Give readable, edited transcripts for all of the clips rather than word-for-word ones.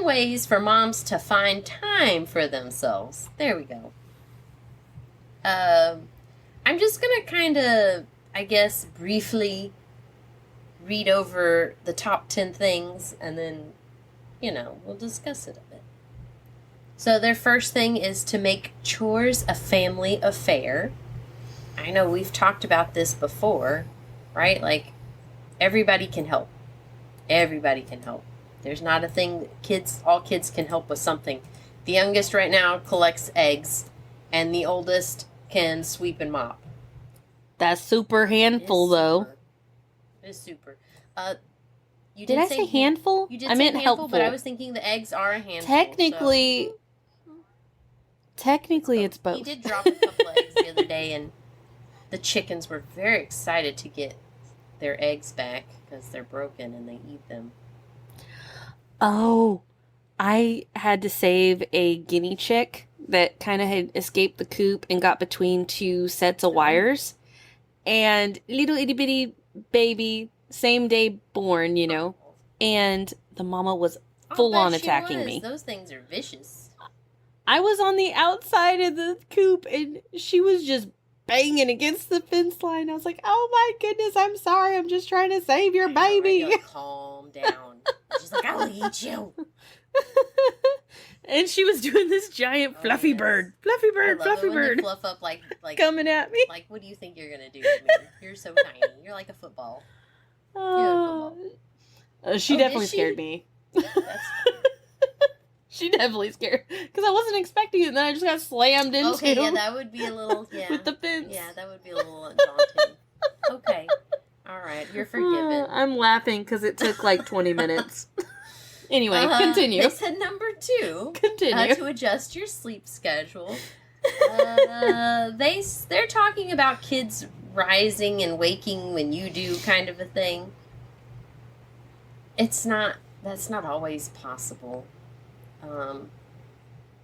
10 ways for moms to find time for themselves. There we go. I'm just going to kind of, I guess, briefly read over the top 10 things and then, we'll discuss it a bit. So their first thing is to make chores a family affair. I know we've talked about this before, right? Like, everybody can help. Everybody can help. There's not a thing that all kids can help with something. The youngest right now collects eggs, and the oldest can sweep and mop. That's super handful, though. It is super. Did I say handful? You did I say meant handful, helpful. but I was thinking the eggs are a handful. Technically, it's both. He did drop a couple of eggs the other day, and the chickens were very excited to get their eggs back because they're broken and they eat them. Oh, I had to save a guinea chick that kind of had escaped the coop and got between two sets of wires. And little itty bitty baby, same day born, and the mama was full on attacking me. Those things are vicious. I was on the outside of the coop and she was just banging against the fence line. I was like, oh my goodness, I'm sorry. I'm just trying to save your baby. Right? Calm down. She's like, I'll eat you. And she was doing this giant fluffy bird. Fluffy bird. You fluff up like coming at me. Like, what do you think you're going to do with me? You're so tiny. You're like a football. She definitely scared me. She definitely scared. Because I wasn't expecting it, and then I just got slammed into. Okay, yeah, that would be a little, with the fence. Yeah, that would be a little daunting. Okay. All right, you're forgiven. I'm laughing because it took like 20 minutes. Anyway, continue. They said number 2. Continue. To adjust your sleep schedule. They're talking about kids rising and waking when you do kind of a thing. That's not always possible.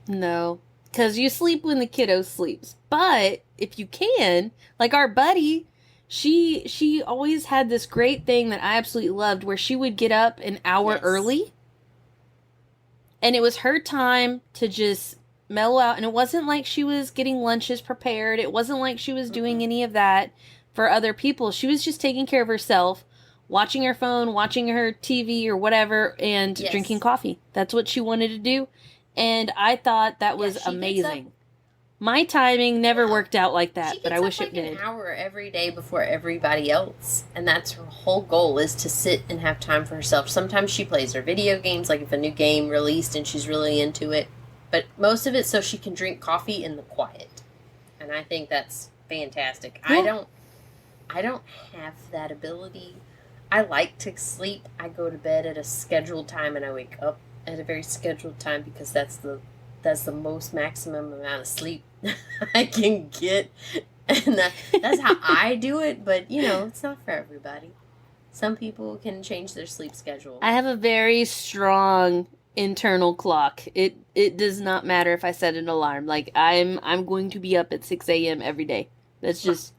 No, because you sleep when the kiddo sleeps. But if you can, like our buddy, she always had this great thing that I absolutely loved where she would get up an hour early. And it was her time to just mellow out. And it wasn't like she was getting lunches prepared. It wasn't like she was doing any of that for other people. She was just taking care of herself, watching her phone, watching her TV or whatever, and drinking coffee. That's what she wanted to do. And I thought that was amazing. My timing never worked out like that, but I wish it did. She gets up an hour every day before everybody else, and that's her whole goal, is to sit and have time for herself. Sometimes she plays her video games, like if a new game released and she's really into it, but most of it so she can drink coffee in the quiet. And I think that's fantastic. Yeah. I don't have that ability. I like to sleep. I go to bed at a scheduled time and I wake up at a very scheduled time because that's the most maximum amount of sleep I can get. And that's how I do it, but it's not for everybody. Some people can change their sleep schedule. I have a very strong internal clock. It does not matter if I set an alarm. Like I'm going to be up at 6 a.m. every day. That's just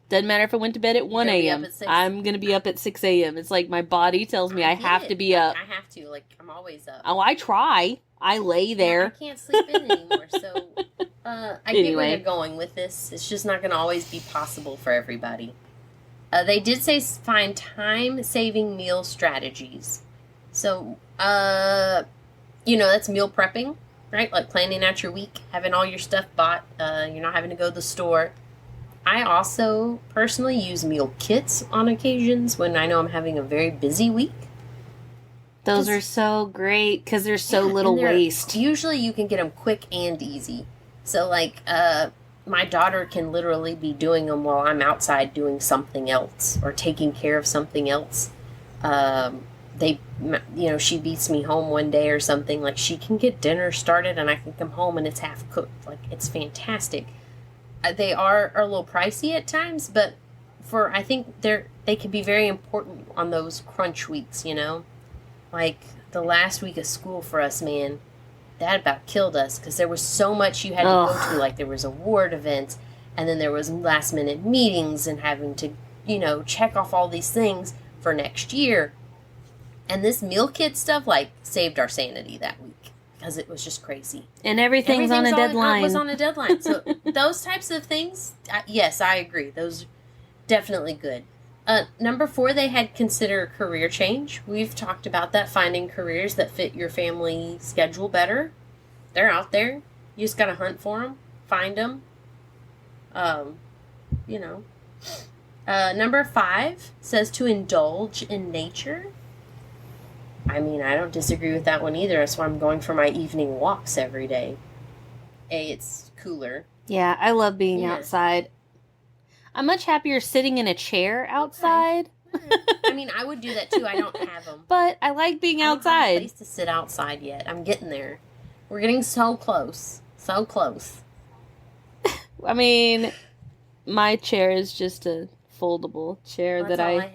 doesn't matter if I went to bed at 1 a.m. I'm going to be up at 6 a.m. It's like my body tells me I have to be up. I have to. Like, I'm always up. Oh, I try. I lay there. Yeah, I can't sleep in anymore, so I get where you're going with this. It's just not going to always be possible for everybody. They did say find time-saving meal strategies. So, that's meal prepping, right? Like planning out your week, having all your stuff bought. You're not having to go to the store. I also personally use meal kits on occasions when I know I'm having a very busy week. Those are so great because there's so little waste. Usually you can get them quick and easy. So like my daughter can literally be doing them while I'm outside doing something else or taking care of something else. She beats me home one day or something. Like she can get dinner started and I can come home and it's half cooked. Like it's fantastic. They are a little pricey at times, but I think they can be very important on those crunch weeks, Like the last week of school for us, man, that about killed us because there was so much you had to go to. Like there was award events and then there was last minute meetings and having to, check off all these things for next year. And this meal kit stuff, like, saved our sanity that week. Because it was just crazy. And everything's on a deadline. Was on a deadline. So those types of things, yes, I agree. Those are definitely good. Number 4, they had consider career change. We've talked about that, finding careers that fit your family schedule better. They're out there. You just got to hunt for them, find them. Number 5 says to indulge in nature. I mean, I don't disagree with that one either. That's why I'm going for my evening walks every day. It's cooler. Yeah, I love being outside. I'm much happier sitting in a chair outside. Okay. I mean, I would do that too. I don't have them. But I like being outside. I don't have a place to sit outside yet. I'm getting there. We're getting so close. So close. I mean, my chair is just a foldable chair that I have.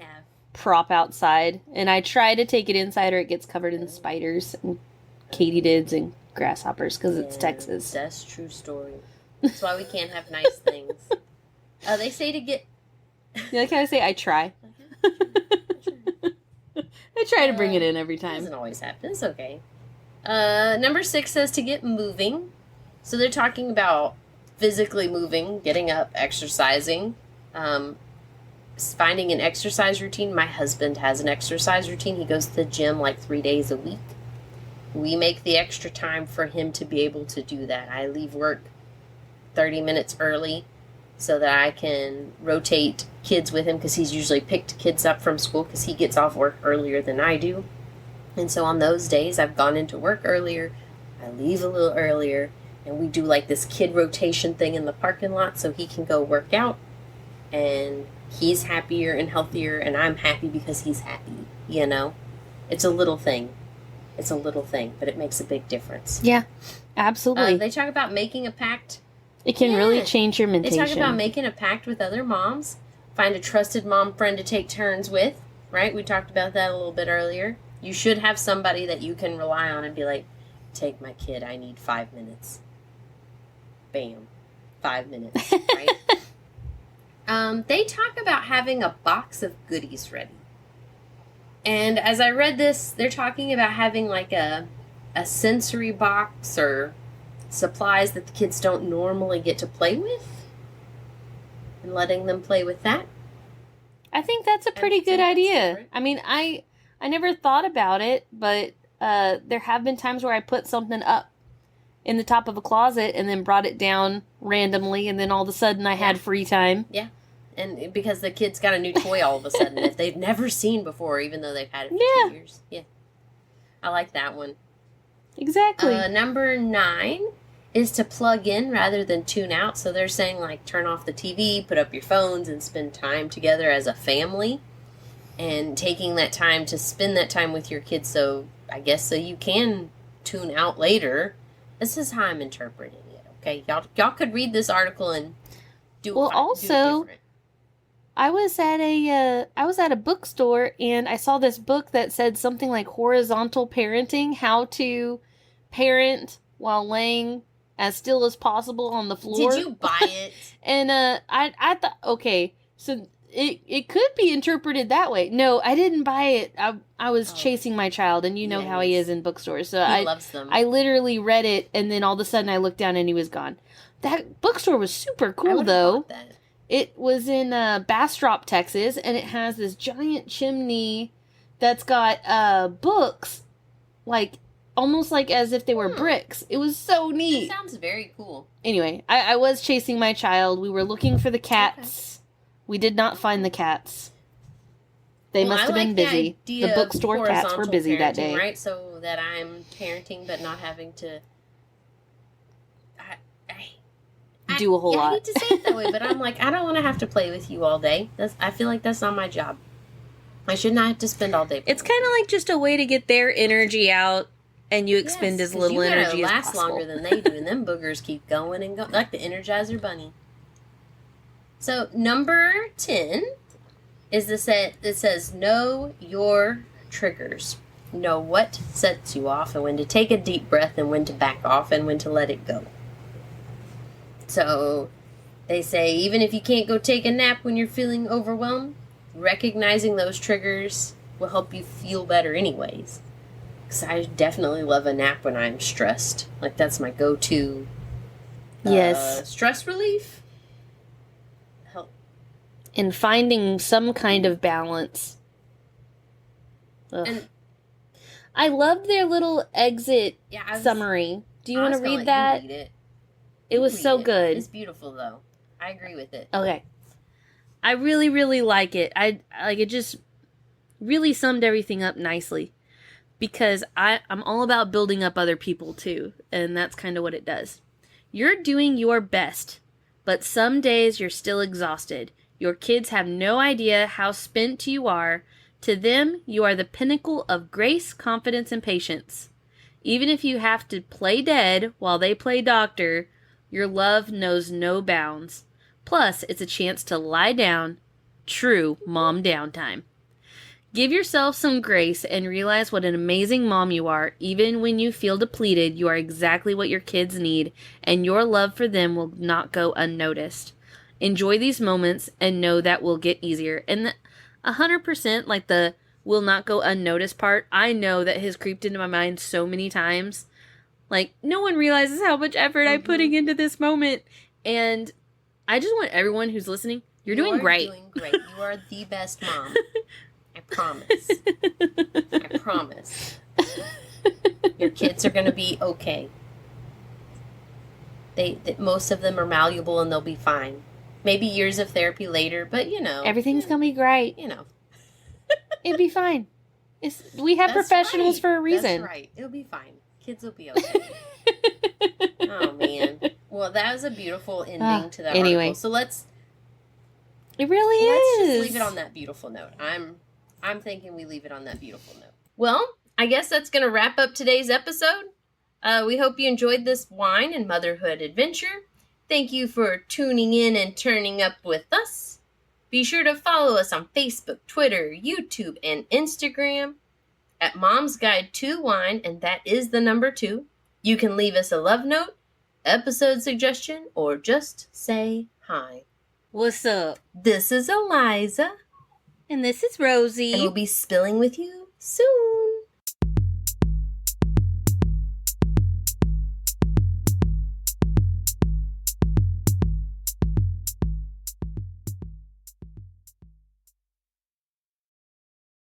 Prop outside, and I try to take it inside or it gets covered in spiders and katydids and grasshoppers because it's Texas. That's true story. That's why we can't have nice things. They say to get... You like how I say I try? I try to bring it in every time. It doesn't always happen. It's okay. Number 6 says to get moving. So they're talking about physically moving, getting up, exercising, finding an exercise routine. My husband has an exercise routine. He goes to the gym like 3 days a week. We make the extra time for him to be able to do that. I leave work 30 minutes early so that I can rotate kids with him because he's usually picked kids up from school because he gets off work earlier than I do. And so on those days, I've gone into work earlier. I leave a little earlier. And we do like this kid rotation thing in the parking lot so he can go work out. And he's happier and healthier, and I'm happy because he's happy, you know? It's a little thing. It's a little thing, but it makes a big difference. Yeah, absolutely. They talk about making a pact. It can really change your mentation. They talk about making a pact with other moms. Find a trusted mom friend to take turns with, right? We talked about that a little bit earlier. You should have somebody that you can rely on and be like, take my kid, I need 5 minutes. Bam. 5 minutes, right? They talk about having a box of goodies ready. And as I read this, they're talking about having like a sensory box or supplies that the kids don't normally get to play with. And letting them play with that. I think that's a pretty good idea. I mean, I never thought about it, but there have been times where I put something up in the top of a closet and then brought it down randomly, and then all of a sudden I had free time. Yeah. And because the kid's got a new toy all of a sudden that they've never seen before, even though they've had it for 2 years. Yeah. I like that one. Exactly. Number 9 is to plug in rather than tune out. So they're saying, like, turn off the TV, put up your phones, and spend time together as a family. And taking that time to spend that time with your kids so you can tune out later. This is how I'm interpreting it, okay? Y'all could read this article and do it different. I was at a bookstore and I saw this book that said something like horizontal parenting, how to parent while laying as still as possible on the floor. Did you buy it? And I thought, okay, so it could be interpreted that way. No, I didn't buy it. I was chasing my child, and you know how he is in bookstores. So he loves them. I literally read it, and then all of a sudden I looked down and he was gone. That bookstore was super cool, though. It was in Bastrop, Texas, and it has this giant chimney that's got books, like almost like as if they were bricks. It was so neat. That sounds very cool. Anyway, I was chasing my child. We were looking for the cats. Okay. We did not find the cats. They must have been busy. The bookstore cats were busy that day. Right, so that I'm parenting but not having to do a whole lot. I hate to say it that way, but I'm like, I don't want to have to play with you all day. I feel like that's not my job. I should not have to spend all day. It's kind of like just a way to get their energy out, and you expend as little energy as possible. Last longer than they do, and them boogers keep going and going, like the Energizer Bunny. So number 10 is the set that says, know your triggers. Know what sets you off, and when to take a deep breath, and when to back off, and when to let it go. So they say, even if you can't go take a nap when you're feeling overwhelmed, recognizing those triggers will help you feel better anyways. Because I definitely love a nap when I'm stressed. Like, that's my go-to Yes. stress relief. Help. And finding some kind of balance. Ugh. And I loved their little exit summary. Do you want to read that? You read it. It was so good. It's beautiful, though. I agree with it. Okay. I really, really like it. It just really summed everything up nicely. Because I'm all about building up other people, too. And that's kind of what it does. You're doing your best. But some days you're still exhausted. Your kids have no idea how spent you are. To them, you are the pinnacle of grace, confidence, and patience. Even if you have to play dead while they play doctor, your love knows no bounds. Plus, it's a chance to lie down. True mom downtime. Give yourself some grace and realize what an amazing mom you are. Even when you feel depleted, you are exactly what your kids need, and your love for them will not go unnoticed. Enjoy these moments and know that will get easier. And 100%, like the will not go unnoticed part, I know that has creeped into my mind so many times. Like, no one realizes how much effort I'm putting into this moment. And I just want everyone who's listening, you're doing great. You're doing great. You are the best mom. I promise. I promise. Your kids are going to be okay. Most of them are malleable and they'll be fine. Maybe years of therapy later, but everything's going to be great. It'll be fine. We have professionals for a reason. That's right. It'll be fine. Kids will be okay. Oh, man. Well, that was a beautiful ending to that article. So It really is. Let's just leave it on that beautiful note. I'm thinking we leave it on that beautiful note. Well, I guess that's going to wrap up today's episode. We hope you enjoyed this wine and motherhood adventure. Thank you for tuning in and turning up with us. Be sure to follow us on Facebook, Twitter, YouTube, and Instagram at Mom's Guide to Wine, and that is the number 2. You can leave us a love note, episode suggestion, or just say hi. What's up? This is Eliza. And this is Rosie. And we'll be spilling with you soon.